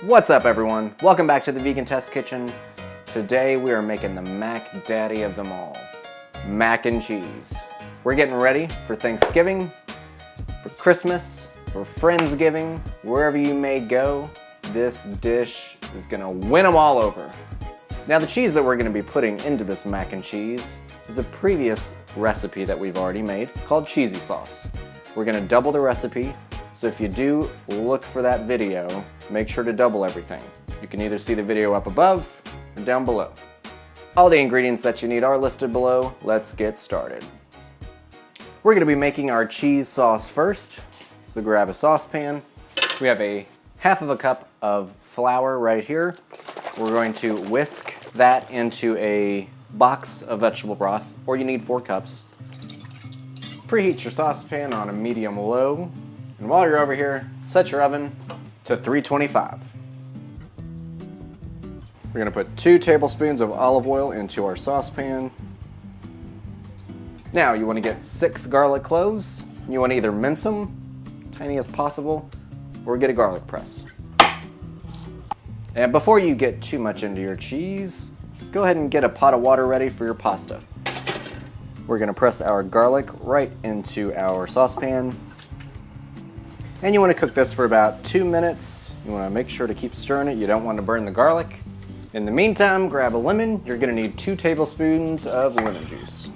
What's up, everyone? Welcome back to the Vegan Test Kitchen. Today we are making the Mac Daddy of them all, mac and cheese. We're getting ready for Thanksgiving, for Christmas, for Friendsgiving, wherever you may go. This dish is gonna win them all over. Now the cheese that we're gonna be putting into this mac and cheese is a previous recipe that we've already made called cheesy sauce. We're gonna double the recipe, so if you do look for that video, make sure to double everything. You can either see the video up above or down below. All the ingredients that you need are listed below. Let's get started. We're gonna be making our cheese sauce first. So grab a saucepan. We have a half of a cup of flour right here. We're going to whisk that into a box of vegetable broth, or you need 4 cups. Preheat your saucepan on a medium-low. And while you're over here, set your oven to 325. We're gonna put 2 tablespoons of olive oil into our saucepan. Now you wanna get 6 garlic cloves. You wanna either mince them, tiny as possible, or get a garlic press. And before you get too much into your cheese, go ahead and get a pot of water ready for your pasta. We're gonna press our garlic right into our saucepan. And you want to cook this for about 2 minutes. You want to make sure to keep stirring it. You don't want to burn the garlic. In the meantime, grab a lemon. You're going to need 2 tablespoons of lemon juice.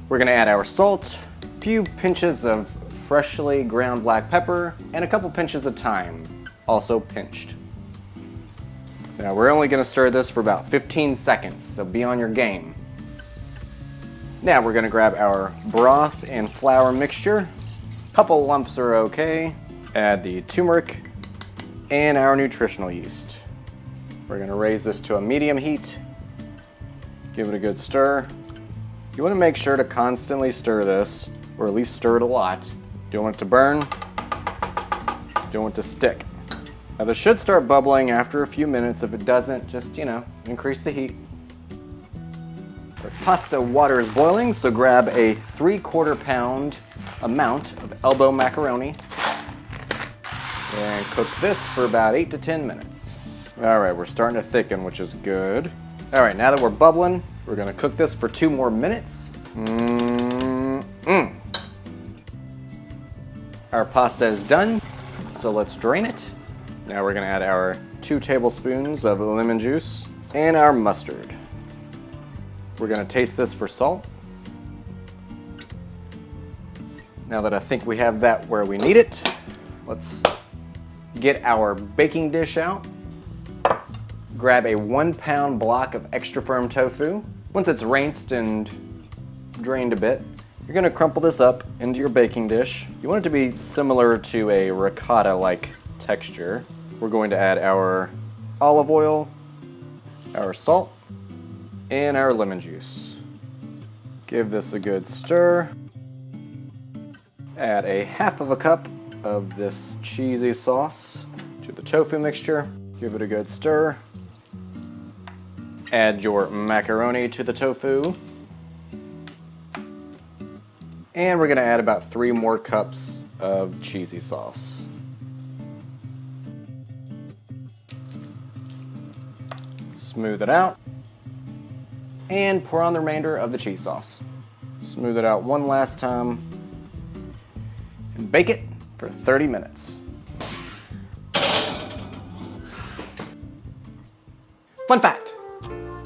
We're going to add our salt, a few pinches of freshly ground black pepper, and a couple pinches of thyme, also pinched. Now we're only going to stir this for about 15 seconds, so be on your game. Now we're going to grab our broth and flour mixture. Couple lumps are okay. Add the turmeric and our nutritional yeast. We're gonna raise this to a medium heat. Give it a good stir. You wanna make sure to constantly stir this, or at least stir it a lot. Don't want it to burn. Don't want it to stick. Now this should start bubbling after a few minutes. If it doesn't, just, increase the heat. Our pasta water is boiling, so grab a 3/4 pound amount of elbow macaroni and cook this for about 8 to 10 minutes. All right, we're starting to thicken, which is good. All right, now that we're bubbling, we're gonna cook this for 2 more minutes. Our pasta is done, so let's drain it. Now we're gonna add our 2 tablespoons of lemon juice and our mustard. We're gonna taste this for salt. Now that I think we have that where we need it, let's get our baking dish out. Grab a 1-pound block of extra firm tofu. Once it's rinsed and drained a bit, you're gonna crumple this up into your baking dish. You want it to be similar to a ricotta-like texture. We're going to add our olive oil, our salt, and our lemon juice. Give this a good stir. Add a half of a cup of this cheesy sauce to the tofu mixture. Give it a good stir. Add your macaroni to the tofu. And we're gonna add about 3 more cups of cheesy sauce. Smooth it out. And pour on the remainder of the cheese sauce. Smooth it out one last time. And bake it for 30 minutes. Fun fact,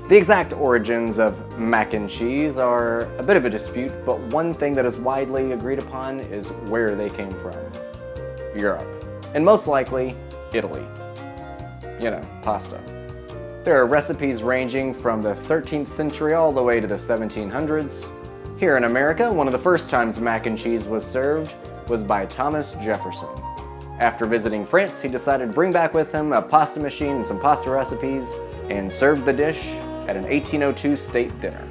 the exact origins of mac and cheese are a bit of a dispute, but one thing that is widely agreed upon is where they came from. Europe. And most likely, Italy. Pasta. There are recipes ranging from the 13th century all the way to the 1700s. Here in America, one of the first times mac and cheese was served was by Thomas Jefferson. After visiting France, he decided to bring back with him a pasta machine and some pasta recipes, and served the dish at an 1802 state dinner.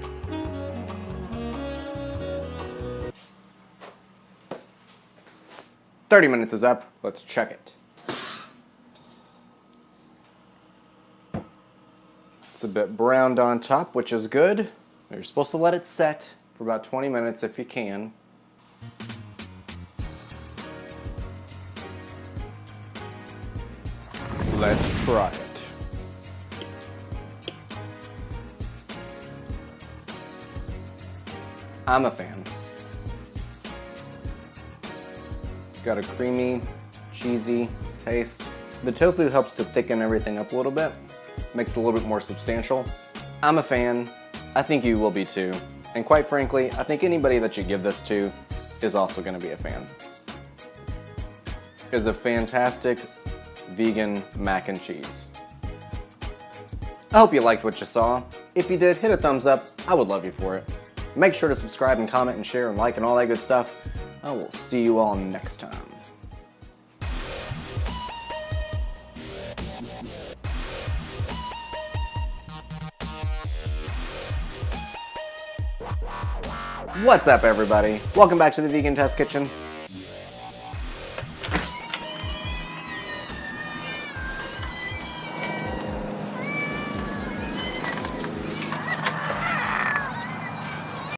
"30 minutes is up, let's check it." It's a bit browned on top, which is good. You're supposed to let it set for about 20 minutes if you can. Let's try it. I'm a fan. It's got a creamy, cheesy taste. The tofu helps to thicken everything up a little bit, makes it a little bit more substantial. I'm a fan. I think you will be too. And quite frankly, I think anybody that you give this to is also going to be a fan. It's a fantastic vegan mac and cheese. I hope you liked what you saw. If you did, hit a thumbs up. I would love you for it. Make sure to subscribe and comment and share and like and all that good stuff. I will see you all next time. What's up, everybody? Welcome back to the Vegan Test Kitchen.